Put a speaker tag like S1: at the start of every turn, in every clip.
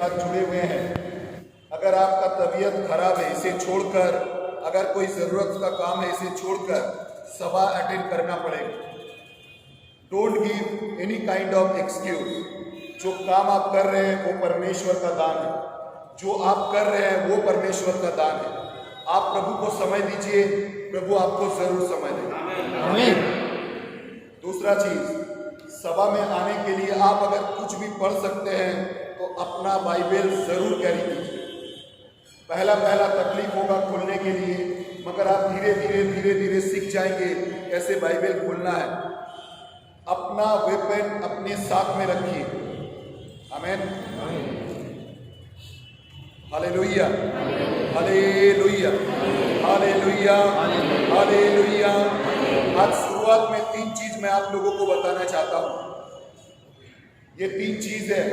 S1: साथ जुड़े हुए हैं। अगर आपका तबीयत खराब है, इसे छोड़कर, अगर कोई ज़रूरत का काम है, इसे छोड़कर सभा अटेंड करना पड़ेगा। Don't give any kind of excuse. जो काम आप कर रहे हैं वो परमेश्वर का दान है, जो आप कर रहे हैं वो परमेश्वर का दान है। आप प्रभु को समय दीजिए, प्रभु आपको जरूर समय देगा।
S2: आमीन।
S1: दूसरा चीज, सभा में आने के लिए आप अगर कुछ भी पढ़ सकते हैं तो अपना बाइबल जरूर कैरी कीजिए। पहला तकलीफ होगा खोलने के लिए, मगर आप धीरे धीरे सीख जाएंगे कैसे बाइबल खोलना है। अपना वेपन अपने साथ में रखिए। आमीन। Hallelujah, hallelujah, hallelujah, hallelujah. आज शुरुआत में 3 चीज मैं आप लोगों को बताना चाहता हूं। ये 3 चीज है।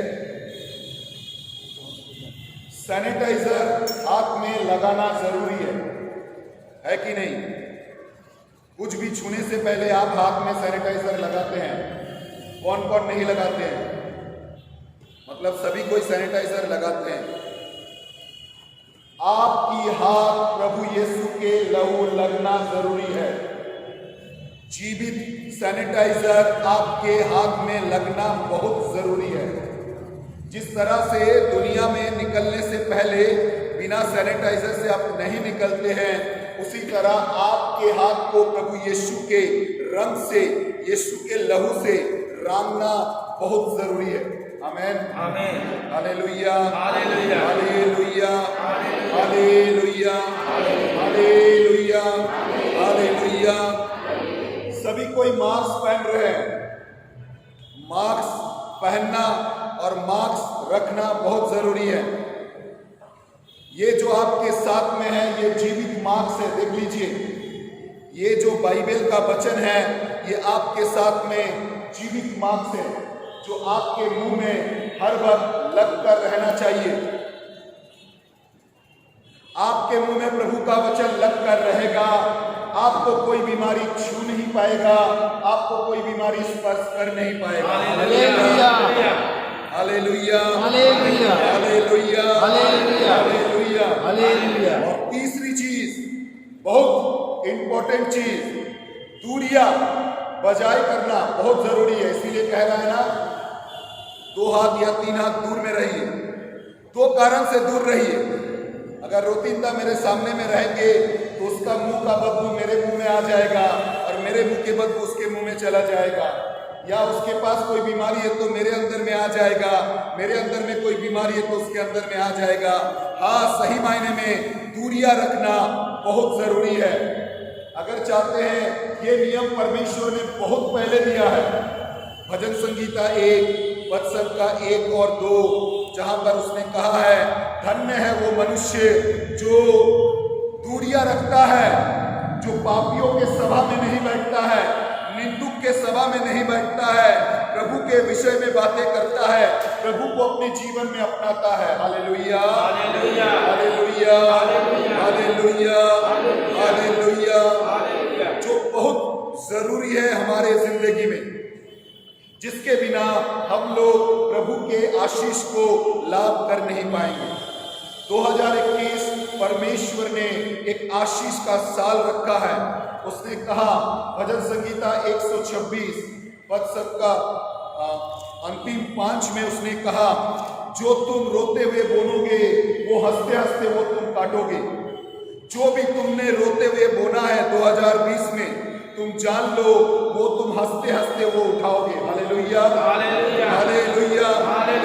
S1: सैनिटाइजर हाथ में लगाना जरूरी है कि नहीं? कुछ भी छूने से पहले आप हाथ में सैनिटाइजर लगाते हैं। कौन कौन नहीं लगाते हैं? मतलब सभी कोई सैनिटाइजर लगाते हैं। आपकी हाथ प्रभु यीशु के लहू लगना जरूरी है। जीवित सैनिटाइजर आपके हाथ में लगना बहुत जरूरी है। जिस तरह से दुनिया में निकलने से पहले बिना सैनिटाइजर से आप नहीं निकलते हैं, उसी तरह आपके हाथ को प्रभु यीशु के रंग से, यीशु के लहू से रांगना बहुत जरूरी है। आमीन,
S3: आमीन,
S1: hallelujah,
S3: hallelujah,
S1: hallelujah, hallelujah, hallelujah, hallelujah. सभी कोई मास्क पहन रहे हैं। मास्क पहनना और मास्क रखना बहुत जरूरी है। ये जो आपके साथ में है ये जीवित मास्क है, देख लीजिए। ये जो बाइबल का वचन है ये आपके साथ में जीवित मास्क है, जो आपके मुंह में हर वक्त लगकर रहना चाहिए। आपके मुंह में प्रभु का वचन लगकर रहेगा, आपको कोई बीमारी छू नहीं पाएगा, आपको कोई बीमारी स्पर्श कर नहीं पाएगा।
S2: Hallelujah,
S1: hallelujah,
S2: hallelujah,
S1: hallelujah,
S2: hallelujah,
S1: hallelujah,
S2: hallelujah.
S1: और तीसरी चीज, बहुत इंपॉर्टेंट चीज, दूरियां बजाय करना बहुत जरूरी है। इसीलिए कह रहा है ना, 2 हाथ या 3 हाथ दूर में रहिए। 2 कारण से दूर रहिए। अगर रोतिंदा मेरे सामने में रहेंगे तो उसका मुंह का बदबू मेरे मुंह में आ जाएगा और मेरे मुंह के बदबू उसके मुंह में चला जाएगा। या उसके पास कोई बीमारी है तो मेरे अंदर में आ जाएगा, मेरे अंदर में कोई बीमारी है तो उसके अंदर में आ जाएगा। हाँ, सही मायने में दूरियां रखना बहुत जरूरी है। अगर चाहते हैं, ये नियम परमेश्वर ने बहुत पहले दिया है। भजन संगीता 1 वचन का 1 और 2, जहां पर उसने कहा है, धन्य है वो मनुष्य जो दूरियां रखता है, जो पापियों के सभा में नहीं बैठता है, निंदुक के सभा में नहीं बैठता है, प्रभु के विषय में बातें करता है, प्रभु को अपने जीवन में अपनाता है। Hallelujah,
S3: hallelujah,
S1: hallelujah, hallelujah, hallelujah. जो बहुत जरूरी है हमारे जिंदगी में, जिसके बिना हम लोग प्रभु के आशीष को लाभ कर नहीं पाएंगे। 2021 परमेश्वर ने एक आशीष का साल रखा है। उसने कहा, भजन संगीता 126 वचन का अंतिम 5 में उसने कहा, जो तुम रोते हुए बोलोगे वो हंसते हंसते वो तुम काटोगे। जो भी तुमने रोते हुए बोना है 2020 में, तुम जान लो वो तुम हंसते हंसते वो उठाओगे। Hallelujah,
S3: hallelujah,
S1: hallelujah.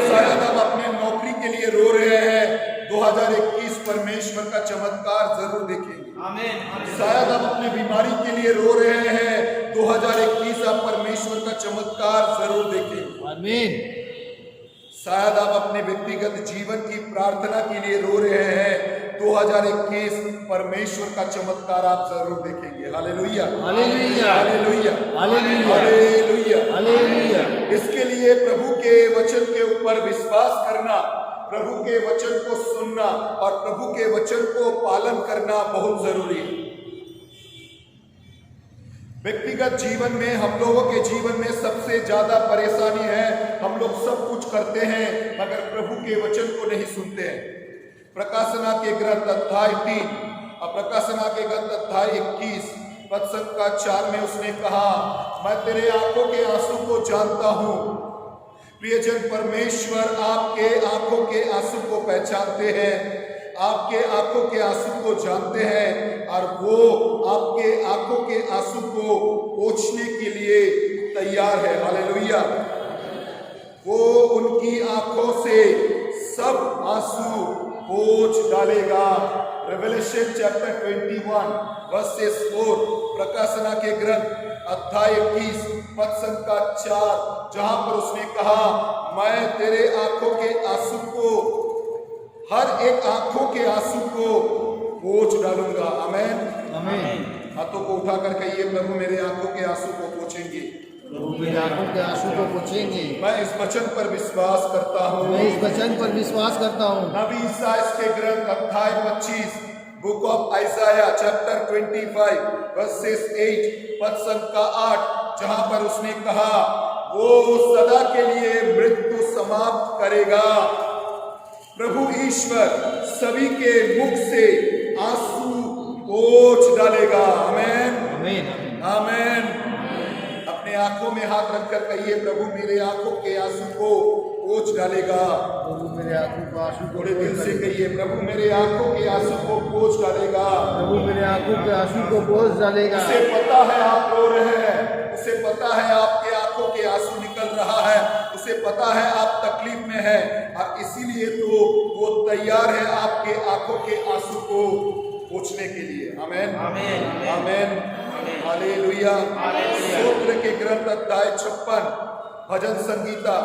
S1: शायद आप अपने नौकरी के लिए रो रहे हैं, 2021 परमेश्वर का चमत्कार जरूर देखेंगे।
S3: आमीन।
S1: शायद आप अपने बीमारी के लिए रो रहे हैं, 2021 आप परमेश्वर का चमत्कार जरूर देखेंगे।
S2: आमीन।
S1: शायद आप अपने व्यक्तिगत जीवन की प्रार्थना के लिए रो रहे हैं, 2021 परमेश्वर का चमत्कार आप जरूर देखेंगे। Hallelujah,
S2: hallelujah,
S1: hallelujah,
S2: hallelujah,
S1: hallelujah,
S2: hallelujah.
S1: इसके लिए प्रभु के वचन के ऊपर विश्वास करना, प्रभु के वचन को सुनना और प्रभु के वचन को पालन करना बहुत जरूरी है। व्यक्तिगत जीवन में हम लोगों के जीवन में सबसे ज्यादा परेशानी है, हम लोग सब कुछ करते हैं मगर प्रभु के वचन को नहीं सुनते हैं। प्रकाशना के ग्रंथ अध्याय 3 और प्रकाशना के ग्रंथ अध्याय 21 पद संख्या 4 में उसने कहा, मैं तेरे आंखों के आंसू को जानता हूं। प्रियजन, परमेश्वर आपके आंखों के आंसू को पहचानते हैं, आपके आंखों के आंसू को जानते हैं और वो आपके आंखों के आंसू को पोंछने के लिए तैयार है। हालेलुया। वो उनकी आंखों से सब आंसू पोंछ डालेगा। रेवलेशन चैप्टर 21 वर्सेस 4 प्रकाशना के ग्रंथ अध्याय 21 पद संख्या 4, जहां पर उसने कहा, मैं तेरे आंखों के आंसू को, हर एक आंखों के आंसू को पोंछ डालूंगा। आमीन
S2: आमीन।
S1: हाथों को उठाकर कहिए, प्रभु मेरे आंखों के आंसू को पोंछेंगे,
S2: प्रभु मेरे आंखों के आंसू को पोंछेंगे।
S1: मैं इस वचन पर विश्वास करता हूँ,
S2: मैं इस वचन पर विश्वास करता हूँ।
S1: नबी ईसाया के ग्रंथ अध्याय 25 बुक ऑफ आइसाया चैप्टर 25 वर्सेस 8 पद संख्या 8, जहां पर उसने कहा, वो सदा के लिए मृत्यु समाप्त करेगा। प्रभु ईश्वर सभी के मुख से आंसू पोंछ डालेगा। आमीन
S2: आमीन।
S1: आमीन। अपने आंखों में हाथ रखकर कहिए, प्रभु मेरे आंखों के आंसू को पोंछ डालेगा।
S2: प्रभु मेरे आंखों को आंसू को
S1: थोड़े दिल से कहिए, प्रभु मेरे आंखों के आंसू को पोंछ डालेगा।
S2: प्रभु मेरे आंखों के आंसू को पोंछ डालेगा।
S1: उसे पता है आप रो रहे हैं, उसे पता है आपके आंखों के आंसू निकल रहा है, उसे पता है आप तकलीफ में हैं और इसीलिए तो वो तैयार है आपके आंखों के आंसू को पोंछने के लिए। आमीन
S3: आमीन।
S1: आमीन। हालेलुया। स्तोत्र के ग्रंथ अध्याय 56 भजन संगीता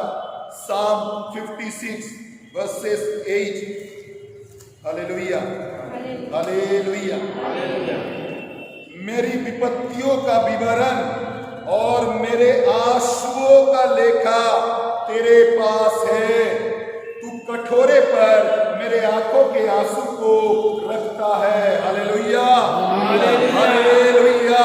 S1: साम 56 वर्सेस 8। Hallelujah hallelujah. मेरी विपत्तियों का विवरण और मेरे आंसुओं का लेखा तेरे पास है। तू कठोरे पर मेरे आंखों के आंसू को रखता है। Hallelujah hallelujah.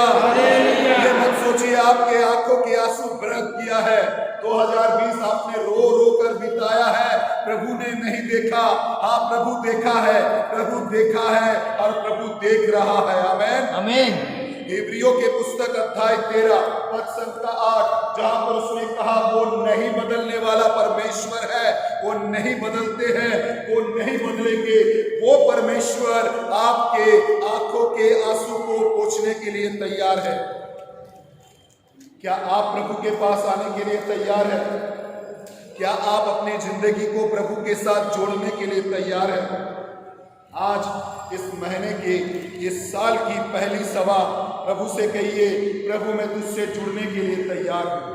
S1: ये मत सोचिए आपके आंखों के आंसू व्रत किया है, 2020 आपने रो रो कर बिताया है, प्रभु ने नहीं देखा। हाँ, प्रभु देखा है, प्रभु देखा है और प्रभु देख रहा है। आमीन
S2: आमीन।
S1: इब्रियों के पुस्तक अध्याय 13 पद संख्या 8, जहां पर उसने कहा, वो नहीं बदलने वाला परमेश्वर है, वो नहीं बदलते हैं, वो नहीं बदलेंगे। वो परमेश्वर आपके आंखों के आंसू को पोंछने के लिए तैयार है। क्या आप प्रभु के पास आने के लिए तैयार हैं? क्या आप अपनी जिंदगी को प्रभु के साथ जोड़ने के लिए तैयार हैं? आज इस महीने के, इस साल की पहली सभा प्रभु से कहिए, प्रभु मैं तुझसे जुड़ने के लिए तैयार हूं।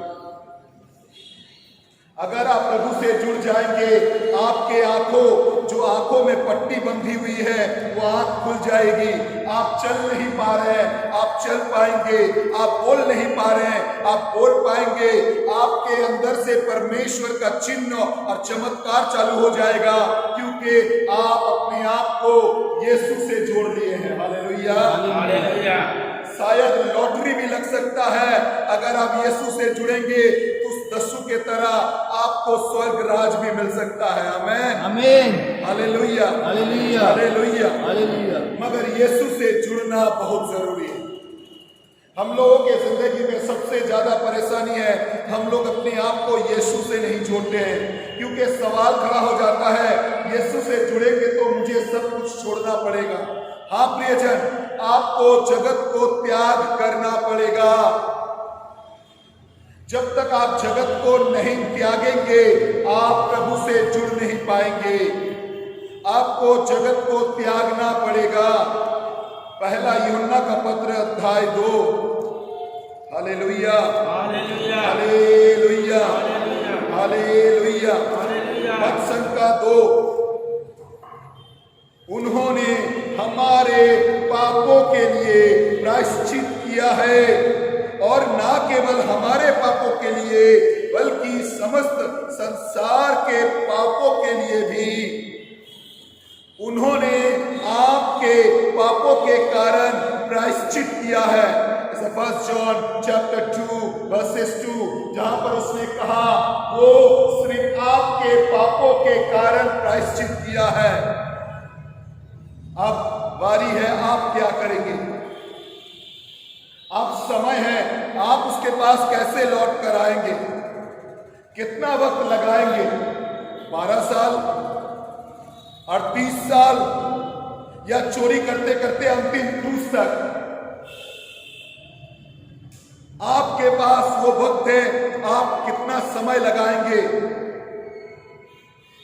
S1: अगर आप प्रभु से जुड़ जाएंगे, आपके आंखों, जो आंखों में पट्टी बंधी हुई है, वो आंख खुल जाएगी। आप चल नहीं पा रहे हैं, आप चल पाएंगे। आप बोल नहीं पा रहे हैं, आप बोल पाएंगे। आपके अंदर से परमेश्वर का चिन्ह और चमत्कार चालू हो जाएगा, क्योंकि आप अपने आप को यीशु से जोड़ लिए हैं। Hallelujah
S3: hallelujah.
S1: शायद लॉटरी भी लग सकता है, अगर आप यीशु से जुड़ेंगे तो दस्यु के तरह आपको स्वर्ग राज भी मिल सकता है। आमीन
S2: आमीन।
S1: Hallelujah
S2: hallelujah
S1: hallelujah
S2: hallelujah.
S1: मगर यीशु से जुड़ना बहुत जरूरी है। हम लोगों के जिंदगी में सबसे ज्यादा परेशानी है, हम लोग अपने आप को यीशु से नहीं जोड़ते हैं, क्योंकि सवाल खड़ा हो जाता है, यीशु से जुड़ेंगे तो मुझे सब कुछ छोड़ना पड़ेगा। हाँ प्रियजन, आपको जगत को त्याग करना पड़ेगा। जब तक आप जगत को नहीं त्यागेंगे, आप प्रभु से जुड़ नहीं पाएंगे। आपको जगत को त्यागना पड़ेगा। पहला यूहन्ना का पत्र अध्याय 2। Hallelujah
S3: hallelujah
S1: hallelujah hallelujah.
S3: Hallelujah.
S1: पद संख्या 2, उन्होंने हमारे पापों के लिए प्रायश्चित किया है, और ना केवल हमारे पापों के लिए बल्कि समस्त संसार के पापों के लिए भी। उन्होंने आपके पापों के कारण प्रायश्चित किया है। फर्स्ट जॉन चैप्टर 2 वर्सेस 2, जहां पर उसने कहा वो सिर्फ आपके पापों के कारण प्रायश्चित किया है। अब बारी है, आप क्या करेंगे? अब समय है, आप उसके पास कैसे लौट कर आएंगे? कितना वक्त लगाएंगे? 12 साल, 38 साल, या चोरी करते करते अंतिम क्रूज तक? आपके पास वो वक्त है, आप कितना समय लगाएंगे?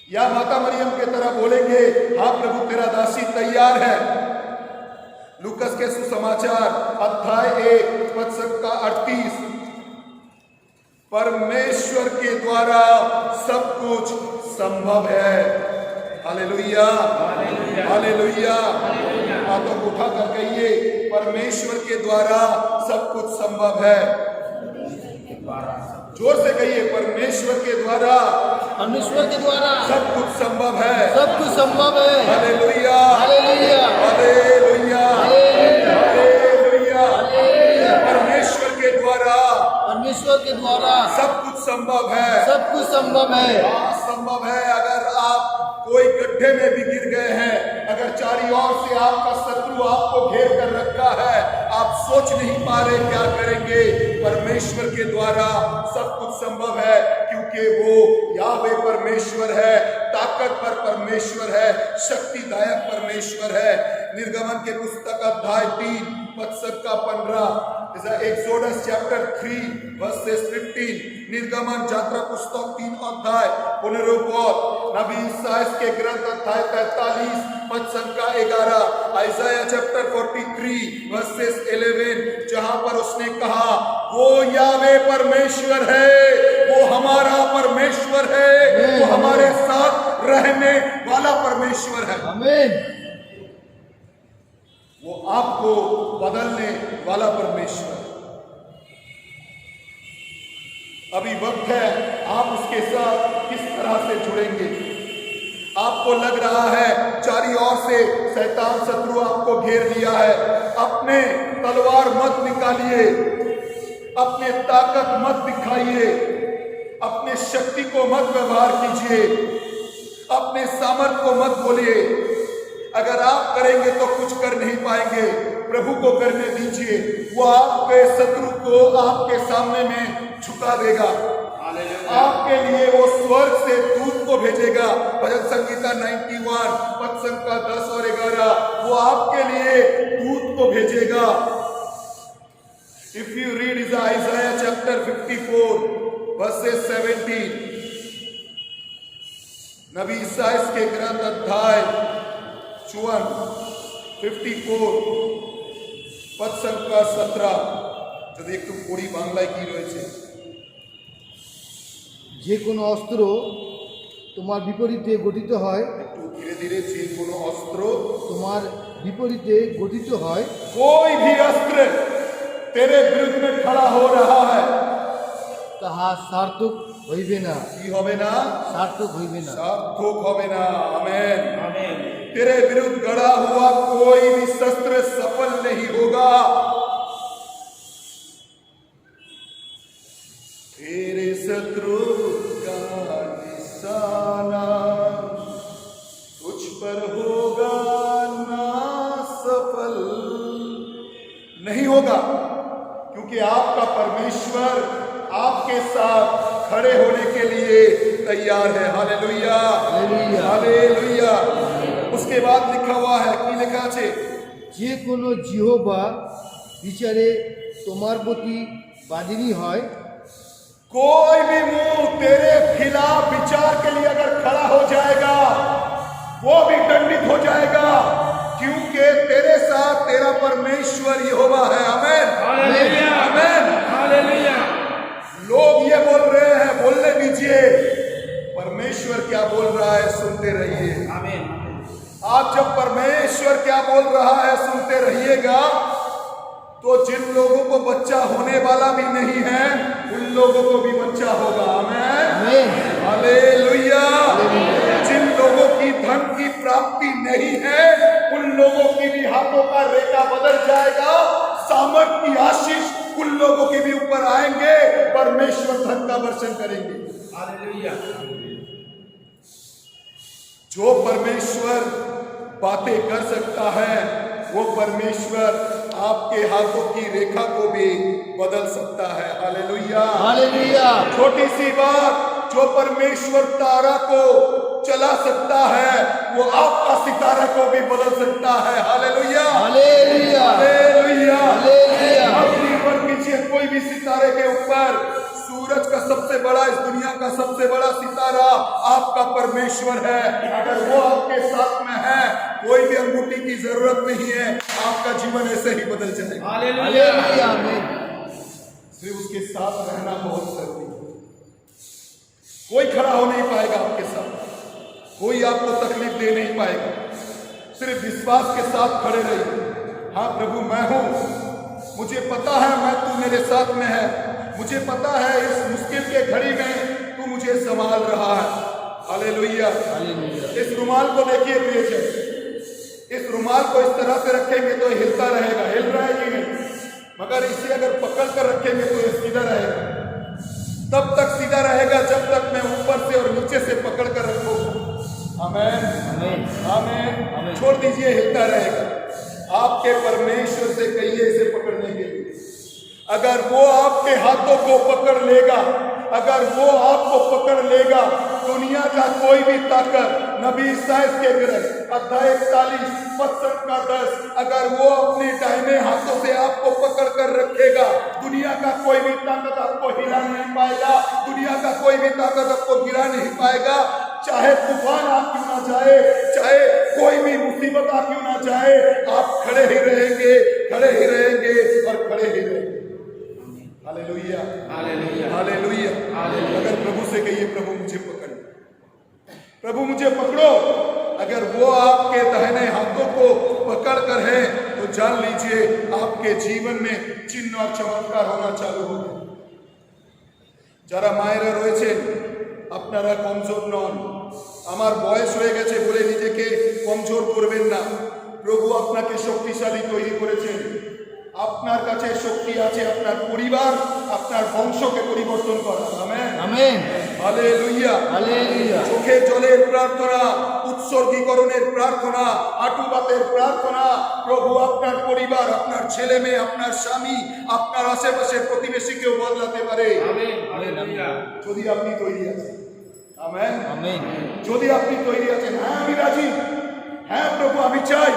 S1: या माता मरियम के तरह बोलेंगे, हाँ प्रभु तेरा दासी तैयार है। लूकस के सुसमाचार अध्याय 1 पद का 38, परमेश्वर के द्वारा सब कुछ संभव है। Hallelujah, hallelujah. हाथों को उठाकर कहिए, परमेश्वर के द्वारा सब कुछ संभव है। जोर से कहिए, परमेश्वर के द्वारा,
S2: परमेश्वर के द्वारा
S1: सब कुछ संभव है।
S2: सब कुछ संभव है।
S1: Hallelujah,
S2: hallelujah,
S1: hallelujah,
S2: hallelujah,
S1: hallelujah. परमेश्वर के द्वारा,
S2: परमेश्वर के द्वारा
S1: सब कुछ संभव है।
S2: सब कुछ संभव है।
S1: हाँ, संभव है। अगर आप कोई गड्ढे में भी गिर गए हैं, अगर चारों ओर से आपका शत्रु आपको घेर कर रखा है, आप सोच नहीं पा रहे क्या करेंगे, परमेश्वर के द्वारा सब कुछ संभव है, क्योंकि वो यावे परमेश्वर है, ताकतवर परमेश्वर है, शक्तिदायक परमेश्वर है। निर्गमन के पुस्तक अध्याय 3 पद का 15, एक्सोडस चैप्टर 3 वर्सेस 15, निर्गमन यात्रा पुस्तक 3 अध्याय, पुनरुत्थान नबी ईसायाह के ग्रंथ अध्याय 43 पद का 11, आइज़ाया चैप्टर 43 वर्सेस 11, जहां पर उसने कहा वो यावे परमेश्वर है, वो हमारा परमेश्वर है, वो हमारे साथ रहने वाला परमेश्वर है।
S2: आमीन।
S1: वो आपको बदलने वाला परमेश्वर। अभी वक्त है, आप उसके साथ किस तरह से जुड़ेंगे? आपको लग रहा है चारों ओर से शैतान शत्रु आपको घेर लिया है, अपने तलवार मत निकालिए, अपने ताकत मत दिखाइए, अपने शक्ति को मत व्यवहार कीजिए, अपने सामर्थ को मत बोलिए। अगर आप करेंगे तो कुछ कर नहीं पाएंगे, प्रभु को करने दीजिए, वो आपके शत्रु को आपके सामने में झुका देगा। आपके लिए वो स्वर्ग से दूत को भेजेगा। भजन संगीता 91 पद का 10 और 11, वो आपके लिए दूत को भेजेगा। If you read is आइज़ाया chapter 54 versus 17, नबी ईसायाह के ग्रंथ अध्याय 54 पद संख्या 17, যদি একটু পড়ি বাংলায় কি রয়েছে।
S2: যে কোনো অস্ত্র তোমার বিপরীতে গঠিত হয়,
S1: একটু ধীরে ধীরে, যে কোনো অস্ত্র
S2: তোমার বিপরীতে গঠিত হয়,
S1: कोई भी अस्त्र तेरे विरुद्ध में खड़ा हो रहा है,
S2: তাহা সার্থক হইবে না।
S1: কি হবে না?
S2: সার্থক হইবে না।
S1: सार्थक হবে না। आमीन।
S3: आमीन।
S1: तेरे विरुद्ध गड़ा हुआ कोई भी शस्त्र सफल नहीं होगा। तेरे शत्रु का निशाना तुझ पर होगा ना सफल नहीं होगा, क्योंकि आपका परमेश्वर आपके साथ खड़े होने के लिए तैयार है। Hallelujah,
S2: hallelujah.
S1: हालेलुया। उसके बाद लिखा हुआ है, কি লেখা আছে?
S2: যে কোনো জিহ্বা বিচারে তোমার প্রতি বাদিনী হয়,
S1: कोई भी मुंह तेरे खिलाफ विचार के लिए अगर खड़ा हो जाएगा, वो भी दंडित हो जाएगा, क्योंकि तेरे साथ तेरा परमेश्वर यहोवा है। आमीन,
S3: हालेलुया,
S1: आमीन,
S3: हालेलुया।
S1: लोग ये बोल रहे हैं, बोलने दीजिए, परमेश्वर क्या बोल रहा है सुनते रहिए।
S3: आमीन।
S1: आप जब परमेश्वर क्या बोल रहा है सुनते रहिएगा, तो जिन लोगों को बच्चा होने वाला भी नहीं है, उन लोगों को भी बच्चा होगा। आमीन,
S2: आमीन।
S1: हालेलुया। जिन लोगों की धन की प्राप्ति नहीं है, उन लोगों की भी हाथों का रेखा बदल जाएगा, सामर्थ की आशीष उन लोगों के भी ऊपर आएंगे, परमेश्वर धन का वर्षण करेंगे।
S3: हालेलुया।
S1: जो परमेश्वर बातें कर सकता है, वो परमेश्वर आपके हाथों की रेखा को भी बदल सकता है। Hallelujah,
S2: hallelujah.
S1: छोटी सी बात, जो परमेश्वर तारा को चला सकता है, वो आपका सितारा को भी बदल सकता है। Hallelujah,
S2: hallelujah.
S1: हालेलुया।
S2: हालेलुया।
S1: अब निर्भर कीजिए कोई भी सितारे के ऊपर। सूरज का सबसे बड़ा, इस दुनिया का सबसे बड़ा सितारा आपका परमेश्वर है। अगर वो आपके साथ में है, कोई भी अंगूठी की जरूरत नहीं है, आपका जीवन ऐसे ही बदल जाएगा।
S3: हालेलुया।
S2: हालेलुया। आमीन।
S1: सिर्फ उसके साथ रहना बहुत जरूरी है। कोई खड़ा हो नहीं पाएगा आपके साथ, कोई आपको तकलीफ दे नहीं पाएगा। सिर्फ विश्वास के साथ खड़े रहिए। हाँ प्रभु, मैं हूं, मुझे पता है मैं तू मेरे साथ में है, मुझे पता है इस मुश्किल के घड़ी में तू मुझे संभाल रहा है। हालेलुया।
S2: हालेलुया।
S1: इस रुमाल को देखिए प्रियजन, इस रुमाल को इस तरह से रखेंगे तो हिलता रहेगा, हिल रहा है कि नहीं, मगर इसे अगर पकड़ कर रखेंगे तो ये सीधा रहेगा। तब तक सीधा रहेगा जब तक मैं ऊपर से और नीचे से पकड़ कर रखूंगा। आमीन,
S2: आमीन।
S1: आमीन। छोड़ दीजिए, हिलता रहेगा। आपके परमेश्वर से कहिए इसे पकड़ने के लिए। अगर वो आपके हाथों को पकड़ लेगा, अगर वो आपको पकड़ लेगा, दुनिया का कोई भी ताकत, नबी ईसाइया के ग्रंथ अध्याय 41 पद का 10, अगर वो अपने दाहिने हाथों से आपको पकड़ कर रखेगा, दुनिया का कोई भी ताकत आपको हिला नहीं पाएगा, दुनिया का कोई भी ताकत आपको गिरा नहीं पाएगा। चाहे तूफान आ क्यों ना जाए, चाहे कोई भी मुसीबत आ क्यों ना जाए, आप खड़े ही रहेंगे, खड़े ही रहेंगे और खड़े ही रहेंगे। Hallelujah,
S3: hallelujah.
S1: हालेलुया।
S3: हालेलुया।
S1: अगर प्रभु से कहिए, प्रभु मुझे पकड़, प्रभु मुझे पकड़ो। अगर वो आपके दाहिने हाथों को पकड़ कर है, तो जान लीजिए आपके जीवन में चिन्ह और चमत्कार होना चालू हो गए। যারা মায়েরা রয়েছেন, আপনারা কমজোর নন। আমার বয়স হয়ে গেছে বলে নিজেকে কমজোর করবেন না। প্রভু আপনাকে শক্তিশালী তৈরি করেছেন। আপনার কাছে শক্তি আছে আপনার পরিবার, আপনার বংশকে পরিবর্তন করার। Amen,
S2: amen.
S1: Hallelujah,
S2: hallelujah.
S1: চোখে জলের প্রার্থনা, উৎসর্গীকরণের প্রার্থনা, আটুবাতের প্রার্থনা, প্রভু আপনার পরিবার, আপনার ছেলে মেয়ে, আপনার স্বামী, আপনার আশেপাশের প্রতিবেশীকেও বদলাতে পারে।
S3: আমেন। হালেলুয়া।
S1: যদি আপনি তৈরি আছেন। Amen,
S2: amen.
S1: যদি আপনি তৈরি আছেন, হ্যাঁ আমি রাজি, হ্যাঁ প্রভু আমি চাই,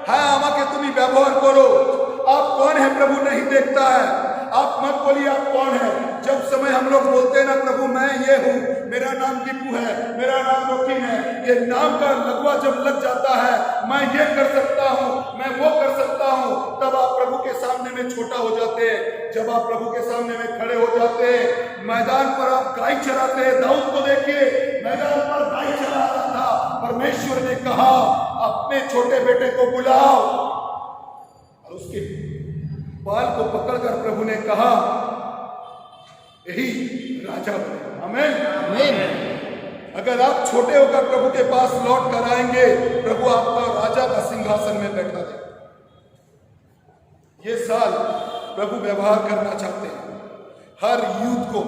S1: হ্যাঁ আমাকে তুমি ব্যবহার করো। आप कौन है प्रभु नहीं देखता है। आप मत बोलिए आप कौन है। जब समय हम लोग बोलते हैं ना प्रभु मैं ये हूँ, मेरा नाम दीपू है, मेरा नाम रोकिन है, ये नाम का लगवा जब लग जाता है, मैं ये कर सकता हूँ, मैं वो कर सकता हूँ, तब आप प्रभु के सामने में छोटा हो जाते हैं। जब आप प्रभु के सामने में खड़े हो जाते हैं, मैदान पर आप गाय चराते हैं। दाऊद को देखिए, मैदान पर गाय चरा रहा था, परमेश्वर ने कहा अपने छोटे बेटे को बुलाओ, और उसके बाल को पकड़कर प्रभु ने कहा यही राजा बने। आमीन,
S2: आमीन।
S1: अगर आप छोटे होकर प्रभु के पास लौट कर आएंगे, प्रभु आपका राजा का सिंहासन में बैठा देगा। ये साल प्रभु व्यवहार करना चाहते हैं हर यूथ को।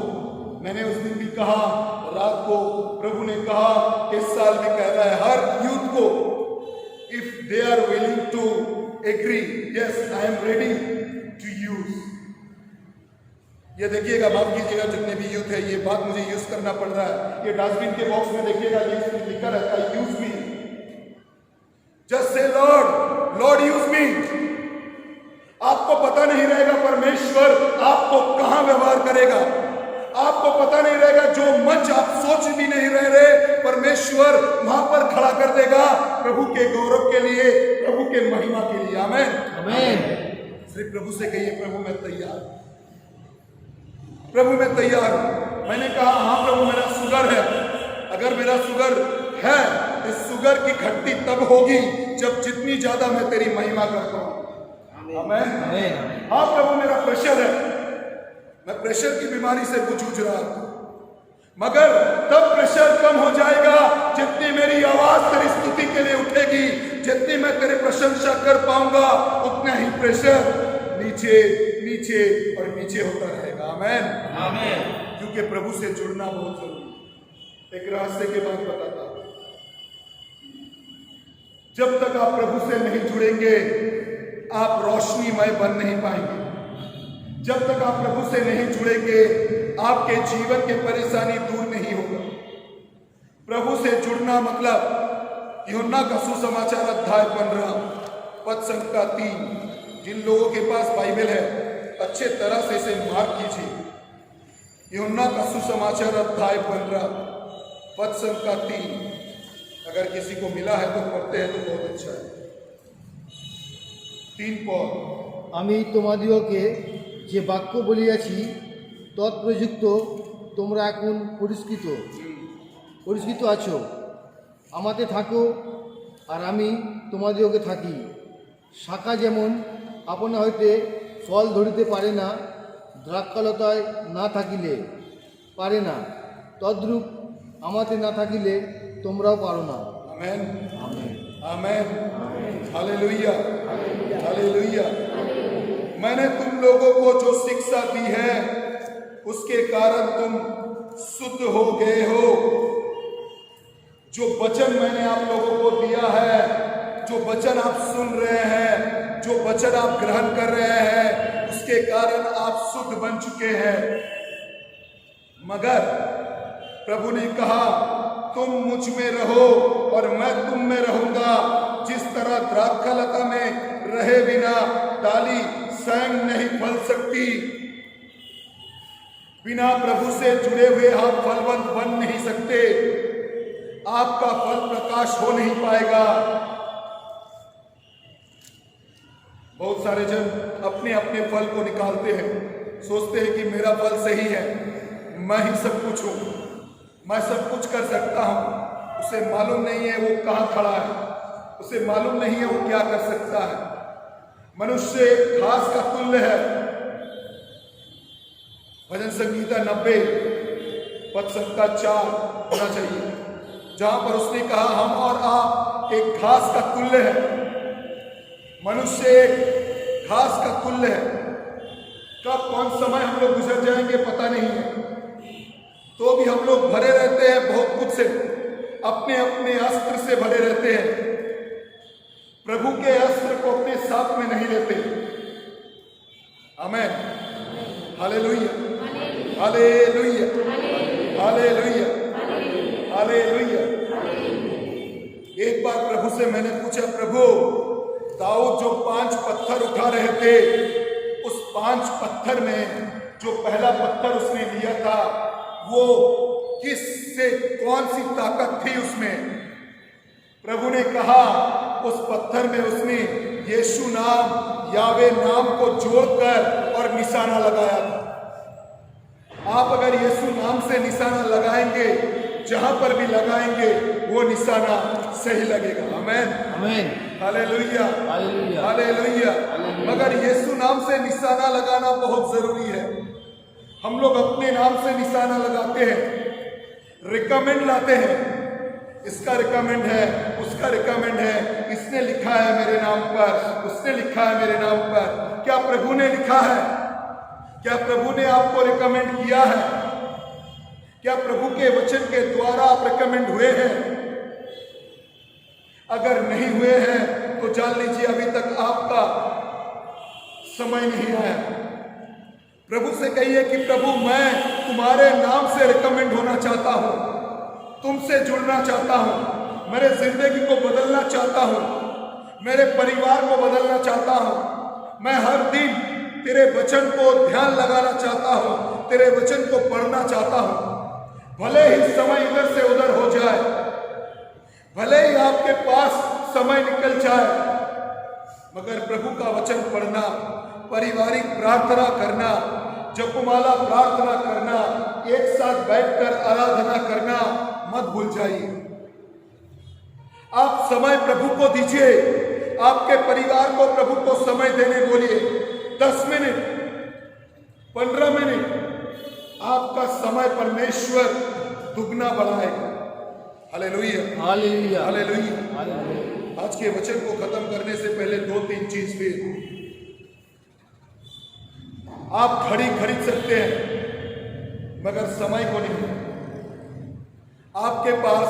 S1: मैंने उस दिन भी कहा, रात को प्रभु ने कहा, इस साल भी कहना है हर यूथ को, if they are willing to agree, yes I am ready to use. ये देखिएगा, माफ कीजिएगा जितने भी यूथ है, ये बात मुझे यूज करना पड़ रहा है। ये डस्टबिन के बॉक्स में देखिएगा लिखा रहता है use me. Just say Lord, Lord use me. आपको पता नहीं रहेगा परमेश्वर आपको कहां व्यवहार करेगा, आपको पता नहीं रहेगा जो मंच आप सोच भी नहीं रहे, परमेश्वर वहां पर खड़ा कर देगा प्रभु के गौरव के लिए, प्रभु के महिमा के लिए। आमीन,
S2: आमीन।
S1: सिर्फ प्रभु से कहिए प्रभु मैं तैयार, प्रभु मैं तैयार हूं। मैंने कहा हाँ प्रभु मेरा शुगर है। अगर मेरा शुगर है, इस शुगर की घटती तब होगी जब जितनी ज्यादा मैं तेरी महिमा करता हूं। आमीन,
S2: आमीन।
S1: हाँ प्रभु मेरा प्रेशर है, मैं प्रेशर की बीमारी से जूझ रहा हूं, मगर तब प्रेशर कम हो जाएगा जितनी मेरी आवाज तेरी स्तुति के लिए उठेगी, जितनी मैं तेरी प्रशंसा कर पाऊंगा, उतना ही प्रेशर नीचे नीचे और नीचे होता रहेगा। आमीन
S3: आमीन।
S1: क्योंकि प्रभु से जुड़ना बहुत जरूरी है। एक रास्ते के बाद बताता हूं, जब तक आप प्रभु से नहीं जुड़ेंगे आप रोशनीमय बन नहीं पाएंगे। जब तक आप प्रभु से नहीं जुड़ेंगे आपके जीवन के परेशानी दूर नहीं होगा। प्रभु से जुड़ना मतलब यूहन्ना का सुसमाचार अध्याय 15 पद संख्या 3, जिन लोगों के पास बाइबल है अच्छे तरह से इसे मार्क कीजिए। यूहन्ना का सुसमाचार अध्याय 15 पद संख्या 3, अगर किसी को मिला है तो पढ़ते हैं तो बहुत अच्छा है। 3 पद।
S2: আমি তোমাদিওকে যে বাক্য বলিয়াছি তৎপ্রযুক্ত তোমরা এখন পরিষ্কৃত আছো, আমাতে থাকো আর আমি তোমাদিওকে থাকি। শাখা যেমন আপনা হইতে ফল ধরিতে পারে না দ্রাক্ষালতায় না থাকিলে পারে না, তদ্রূপ আমাতে না থাকিলে তোমরাও পারো না।
S1: आमीन
S2: আমেন।
S1: आमीन हालेलुया हालेलुया। मैंने तुम लोगों को जो शिक्षा दी है उसके कारण तुम शुद्ध हो गए हो। जो वचन मैंने आप लोगों को दिया है, जो वचन आप सुन रहे हैं, जो वचन आप ग्रहण कर रहे हैं, उसके कारण आप शुद्ध बन चुके हैं। मगर प्रभु ने कहा तुम मुझ में रहो और मैं तुम में रहूंगा। जिस तरह द्राक्षालता में रहे बिना डाली स्वयं नहीं फल सकती, बिना प्रभु से जुड़े हुए आप फलवंत बन नहीं सकते। आपका फल प्रकाश हो नहीं पाएगा। बहुत सारे जन अपने अपने फल को निकालते हैं, सोचते हैं कि मेरा फल सही है, मैं ही सब कुछ हूं, मैं सब कुछ कर सकता हूं। उसे मालूम नहीं है वो कहां खड़ा है, उसे मालूम नहीं है वो क्या कर सकता है। मनुष्य एक घास का तुल्य है। भजन संगीता 90 पद संख्या 4 होना चाहिए, जहां पर उसने कहा हम और आप एक घास का तुल्य है। मनुष्य एक घास का तुल्य है। कब कौन समय हम लोग गुजर जाएंगे पता नहीं है, तो भी हम लोग भरे रहते हैं बहुत कुछ से, अपने अपने अस्त्र से भरे रहते हैं। प्रभु के अस्त्र को अपने साथ में नहीं लेते। आमीन हालेलुया हालेलुया हालेलुया हालेलुया। एक बार प्रभु से मैंने पूछा, प्रभु दाऊद जो 5 पत्थर उठा रहे थे, उस 5 पत्थर में जो पहला पत्थर उसने लिया था वो किससे कौन सी ताकत थी उसमें? प्रभु ने कहा उस पत्थर में उसने यीशु नाम यावे नाम को जोड़कर और निशाना लगाया था। आप अगर यीशु नाम से निशाना लगाएंगे, जहां पर भी लगाएंगे वो निशाना सही लगेगा। आमीन
S2: आमेन।
S1: Hallelujah
S2: hallelujah.
S1: हालेलुया। मगर यीशु नाम से निशाना लगाना बहुत जरूरी है। हम लोग अपने नाम से निशाना लगाते हैं, रिकमेंड लाते हैं, इसका रिकमेंड है, उसका रिकमेंड है, इसने लिखा है मेरे नाम पर, उसने लिखा है मेरे नाम पर। क्या प्रभु ने लिखा है? क्या प्रभु ने आपको रिकमेंड किया है? क्या प्रभु के वचन के द्वारा आप रिकमेंड हुए हैं? अगर नहीं हुए हैं तो जान लीजिए अभी तक आपका समय नहीं आया। प्रभु से कहिए कि प्रभु मैं तुम्हारे नाम से रिकमेंड होना चाहता हूं, तुमसे जुड़ना चाहता हूं, मेरे जिंदगी को बदलना चाहता हूं, मेरे परिवार को बदलना चाहता हूं। मैं हर दिन तेरे वचन को ध्यान लगाना चाहता हूं, तेरे वचन को पढ़ना चाहता हूं। भले ही समय इधर से उधर हो जाए, भले ही आपके पास समय निकल जाए, मगर प्रभु का वचन पढ़ना, पारिवारिक प्रार्थना करना, जपमाला प्रार्थना करना, एक साथ बैठकर आराधना करना मत भूल जाइए। आप समय प्रभु को दीजिए, आपके परिवार को प्रभु को समय देने बोलिए। 10 मिनट 15 मिनट आपका समय परमेश्वर दुगना बढ़ाएगा। Hallelujah
S2: hallelujah
S1: hallelujah.
S2: हालेलुया।
S1: आज के वचन को खत्म करने से पहले 2-3 चीज फिर आप घड़ी खरीद सकते हैं मगर समय को नहीं। आपके पास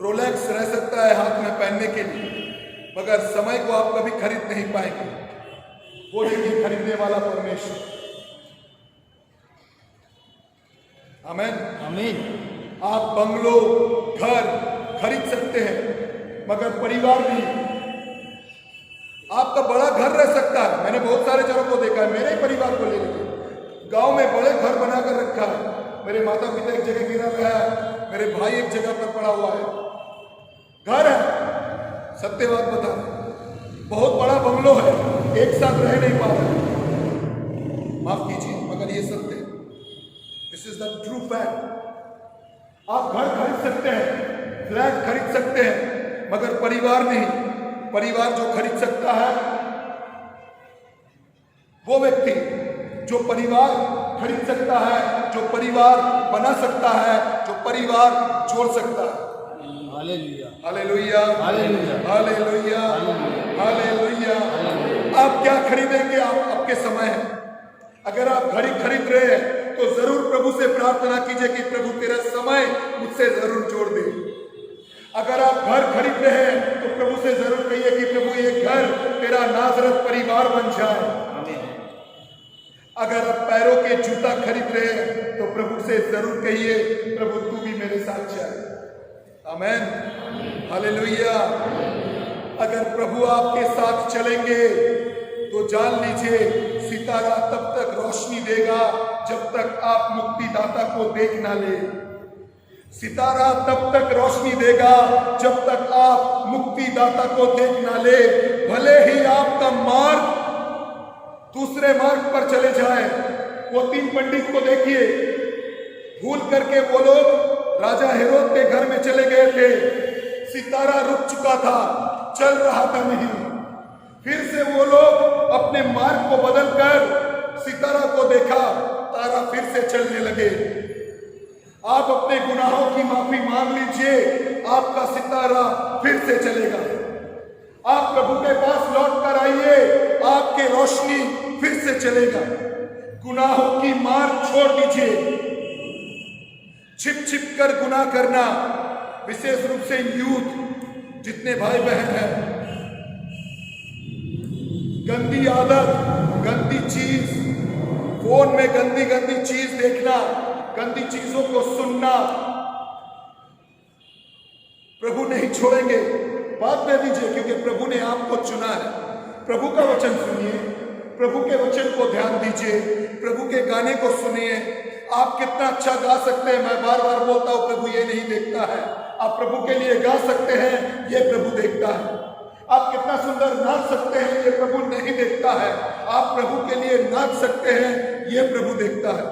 S1: रोलेक्स रह सकता है हाथ में पहनने के लिए, मगर समय को आप कभी खरीद नहीं पाएंगे। वो देखिए खरीदने वाला परमेश्वर। आमीन
S2: आमीन।
S1: आप बंगलो घर खरीद सकते हैं मगर परिवार नहीं। आपका बड़ा घर रह सकता है, मैंने बहुत सारे जनों को देखा है, मेरे ही परिवार को ले लीजिए, गांव में बड़े घर बनाकर रखा है। मेरे माता पिता एक जगह गिरा रहा है, मेरे भाई एक जगह पर पड़ा हुआ है, घर है, सत्य बात बता रहे, बहुत बड़ा बंगलो है, एक साथ रह नहीं पा रहे। माफ कीजिए मगर ये सत्य है। This is the true fact. आप घर खरीद सकते हैं, फ्लैट खरीद सकते हैं मगर परिवार नहीं। परिवार जो खरीद सकता है वो व्यक्ति जो परिवार खरीद सकता है, जो परिवार बना सकता है, जो परिवार जोड़ सकता है।
S2: Hallelujah
S1: hallelujah
S2: hallelujah
S1: hallelujah hallelujah. आप क्या खरीदेंगे? आपके समय है। अगर आप घड़ी खरीद रहे हैं तो जरूर प्रभु से प्रार्थना कीजिए कि प्रभु तेरा समय मुझसे जरूर जोड़ दे। अगर आप घर खरीद रहे हैं तो प्रभु से जरूर कहिए कि प्रभु ये घर तेरा नाजरत परिवार बन जाए। अगर आप पैरों के जूता खरीद रहे हैं तो प्रभु से जरूर कहिए प्रभु तू भी मेरे साथ चल। आमीन हालेलुया। अगर प्रभु आपके साथ चलेंगे तो जान लीजिए सितारा तब तक रोशनी देगा जब तक आप मुक्तिदाता को देख ना ले। सितारा तब तक रोशनी देगा जब तक आप मुक्तिदाता को देख ना ले। भले ही आपका मार्ग दूसरे मार्ग पर चले जाए। वो 3 पंडित को देखिए, भूल करके वो लोग राजा हेरोद के घर में चले गए थे। सितारा रुक चुका था, चल रहा था नहीं। फिर से वो लोग अपने मार्ग को बदलकर सितारा को देखा, तारा फिर से चलने लगे। आप अपने गुनाहों की माफी मांग लीजिए, आपका सितारा फिर से चलेगा। आप प्रभु के पास लौट कर आइए, आपके रोशनी फिर से चलेगा। गुनाहों की मार छोड़ दीजिए। छिप छिप कर गुनाह करना, विशेष रूप से यूथ जितने भाई बहन हैं, गंदी आदत, गंदी चीज, फोन में गंदी गंदी चीज देखना, गंदी चीजों को सुनना, प्रभु नहीं छोड़ेंगे। बात दे दीजिए क्योंकि प्रभु ने आपको चुना है। प्रभु का वचन सुनिए, प्रभु के वचन को ध्यान दीजिए, प्रभु के गाने को सुनिए। आप कितना अच्छा गा सकते हैं, मैं बार बार बोलता हूं, प्रभु ये नहीं देखता है। आप प्रभु के लिए गा सकते हैं, ये प्रभु देखता है। आप कितना सुंदर नाच सकते हैं, ये प्रभु नहीं देखता है। आप प्रभु के लिए नाच सकते हैं, ये प्रभु देखता है।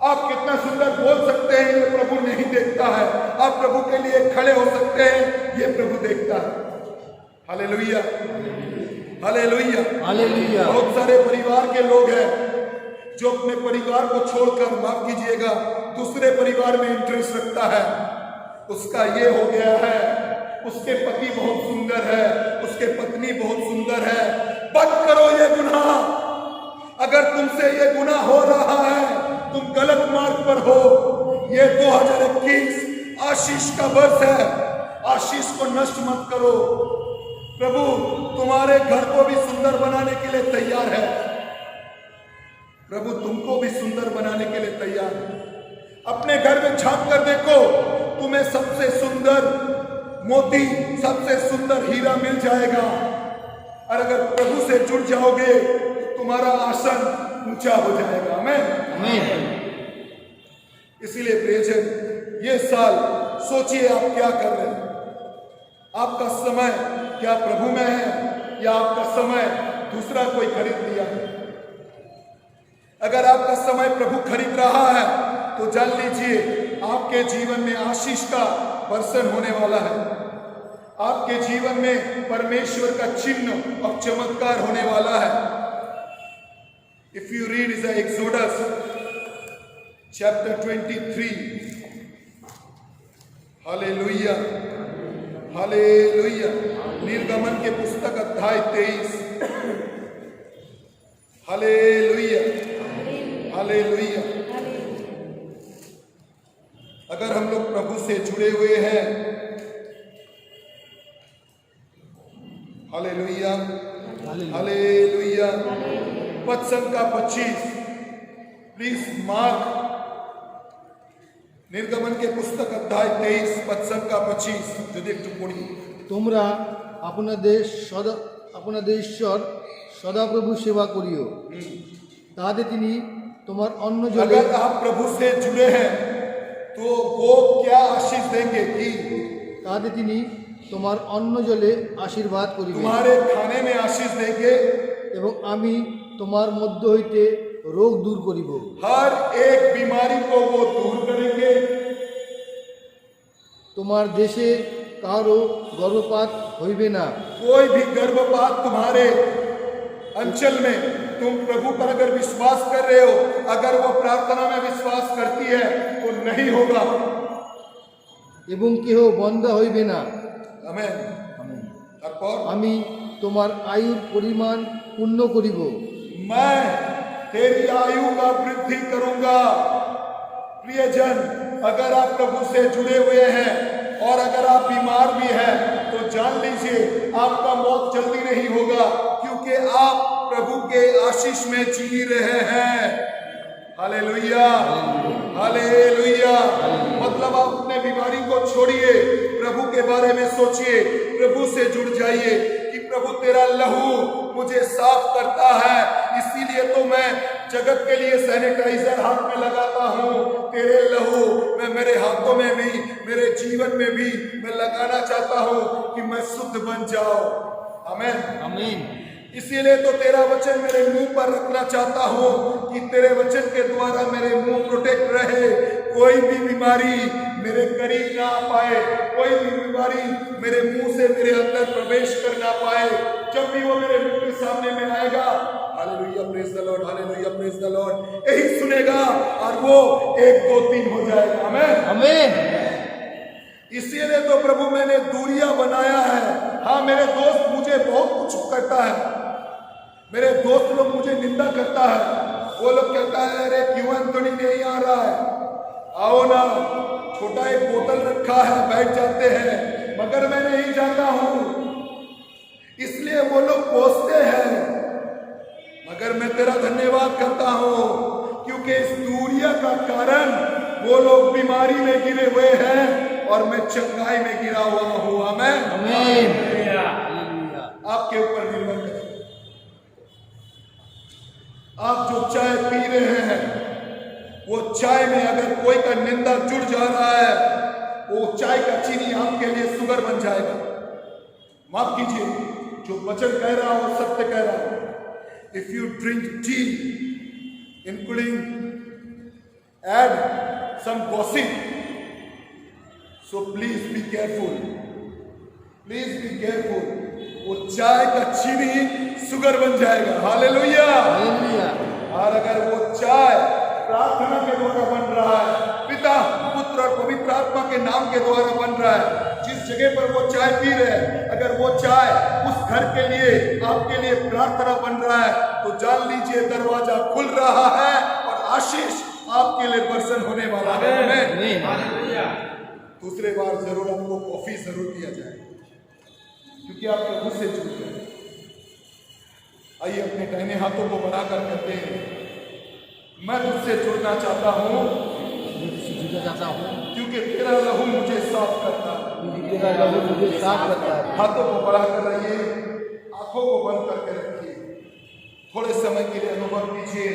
S1: आप कितना सुंदर बोल सकते हैं, ये प्रभु नहीं देखता है। आप प्रभु के लिए खड़े हो सकते हैं, ये प्रभु देखता है। Hallelujah hallelujah hallelujah. बहुत सारे परिवार के लोग हैं जो अपने परिवार को छोड़कर, माफ कीजिएगा, दूसरे परिवार में इंटरेस्ट रखता है। उसका ये हो गया है, उसके पति बहुत सुंदर है, उसके पत्नी बहुत सुंदर है। बंद करो ये गुनाह। अगर तुमसे ये गुनाह हो रहा है, तुम गलत मार्ग पर हो। ये 2021 आशीष का वर्ष है, आशीष को नष्ट मत करो। प्रभु तुम्हारे घर को भी सुंदर बनाने के लिए तैयार है। प्रभु तुमको भी सुंदर बनाने के लिए तैयार है। अपने घर में झांक कर देखो, तुम्हें सबसे सुंदर मोती, सबसे सुंदर हीरा मिल जाएगा। और अगर प्रभु से जुड़ जाओगे तो तुम्हारा आसन ऊंचा हो जाएगा। आमीन। इसीलिए प्रियजन, ये साल सोचिए आप क्या कर रहे हैं। आपका समय क्या प्रभु में है या आपका समय दूसरा कोई खरीद लिया है? अगर आपका समय प्रभु खरीद रहा है तो जान लीजिए आपके जीवन में आशीष का वर्षण होने वाला है। आपके जीवन में परमेश्वर का चिन्ह और चमत्कार होने वाला है। If you read is Exodus chapter 23, hallelujah hallelujah. निर्गमन के पुस्तक अध्याय 23, हालेलुया, हालेलुया। अगर हम लोग प्रभु से जुड़े हुए हैं, हालेलुया, हालेलुया। पद संख्या 25, प्लीज मार्क, निर्गमन के पुस्तक अध्याय 23 पद संख्या 25 যদি একটু পড়ি।
S2: তোমরা আপনাদের ঈশ্বর সদাপ্রভু সেবা করিও, তাহাতে তিনি তোমার অন্ন জলে
S1: अगर आप प्रभु से जुड़े हैं तो वो क्या आशीष देंगे कि
S2: তাহাতে তিনি তোমার অন্ন জলে আশীর্বাদ করিবেন,
S1: तुम्हारे खाने में आशीष देंगे,
S2: এবং আমি তোমার মধ্য হইতে রোগ দূর করিব।
S1: हर एक बीमारी को वो दूर करेंगे।
S2: তোমার দেশে কারো গর্ভপাত হইবে না।
S1: कोई भी गर्भपात तुम्हारे अंचल में, तुम प्रभु पर अगर विश्वास कर रहे हो, अगर वो प्रार्थना में विश्वास करती है तो नहीं होगा।
S2: এবং কেহ বন্ধা হইবে না।
S1: आमेन। তারপর
S2: আমি তোমার আয়ুর পরিমাণ পূর্ণ করিব।
S1: मैं तेरी आयु का वृद्धि करूंगा। प्रियजन, अगर आप प्रभु से जुड़े हुए हैं और अगर आप बीमार भी हैं तो जान लीजिए आपका मौत जल्दी नहीं होगा, क्योंकि आप प्रभु के आशीष में जी रहे हैं। Hallelujah, hallelujah. मतलब आप अपने बीमारी को छोड़िए, प्रभु के बारे में सोचिए, प्रभु से जुड़ जाइए कि प्रभु तेरा लहू मुझे साफ करता है, इसीलिए तो मैं जगत के लिए सैनिटाइजर हाथ में लगाता हूँ। तेरे लहू मैं मेरे हाथों में भी, मेरे जीवन में भी मैं लगाना चाहता हूँ कि मैं शुद्ध बन जाऊं। आमीन,
S2: आमीन।
S1: इसीलिए तो तेरा वचन मेरे मुंह पर रखना चाहता हूँ कि तेरे वचन के द्वारा मेरे मुंह प्रोटेक्ट रहे, कोई भी बीमारी मेरे करीब ना आ पाए, कोई भी बीमारी मेरे मुंह से मेरे अंदर प्रवेश कर ना पाए। जब भी वो मेरे मुंह के सामने में आएगा, hallelujah, praise the Lord, hallelujah, praise the Lord, यही सुनेगा और वो 1 2 3 हो जाएगा। आमीन,
S2: आमीन।
S1: इसीलिए तो प्रभु मैंने दूरियां बनाया है। हाँ, मेरे दोस्त मुझे बहुत कुछ करता है, मेरे दोस्त लोग मुझे निंदा करता है, वो लोग कहता है अरे क्यों एंथोनी नहीं आ रहा है, आओ ना, छोटा एक बोतल रखा है, बैठ जाते हैं, मगर मैं नहीं जाता हूं। इसलिए वो लोग कोसते हैं, मगर मैं तेरा धन्यवाद करता हूं, क्योंकि इस दूरिया का कारण वो लोग बीमारी में गिरे हुए हैं और मैं चंगाई में गिरा हुआ हूं। आमीन,
S2: आमीन।
S1: आपके ऊपर निर्भर करें। आप जो चाय पी रहे हैं, वो चाय में अगर कोई का निंदा जुड़ जा रहा है, वो चाय का चीनी आपके लिए शुगर बन जाएगा। माफ कीजिए, जो वचन कह रहा हूं सत्य कह रहा हूं। If you drink tea including add some gossip, so please be careful, please be careful. वो चाय का चीनी शुगर बन जाएगा। Hallelujah,
S2: hallelujah.
S1: और अगर वो चाय प्रार्थना के द्वारा बन रहा है, पिता पुत्र और पवित्र आत्मा के नाम के द्वारा बन रहा है, जिस जगह पर वो चाय पी रहे हैं, अगर वो चाय उस घर के लिए आपके लिए प्रार्थना बन रहा है, तो जान लीजिए दरवाजा खुल रहा है और आशीष आपके लिए बरसन होने वाला है। आमीन।
S3: हालेलुया।
S1: दूसरे बार जरूर आपको कॉफी जरूर दिया जाए, क्योंकि आप प्रभु से जुड़ गए। आइए अपने दाहिने हाथों को बढ़ाकर कहते हैं, मैं तुझसे जुड़ना चाहता हूँ,
S2: जुड़ना चाहता हूँ,
S1: क्योंकि तेरा लहू मुझे साफ करता है।
S2: क्योंकि तेरा लहू मुझे साफ करता है।
S1: हाथों को बढ़ाकर रहिए, आंखों को बंद करके रखिए, थोड़े समय के लिए अनुभव कीजिए।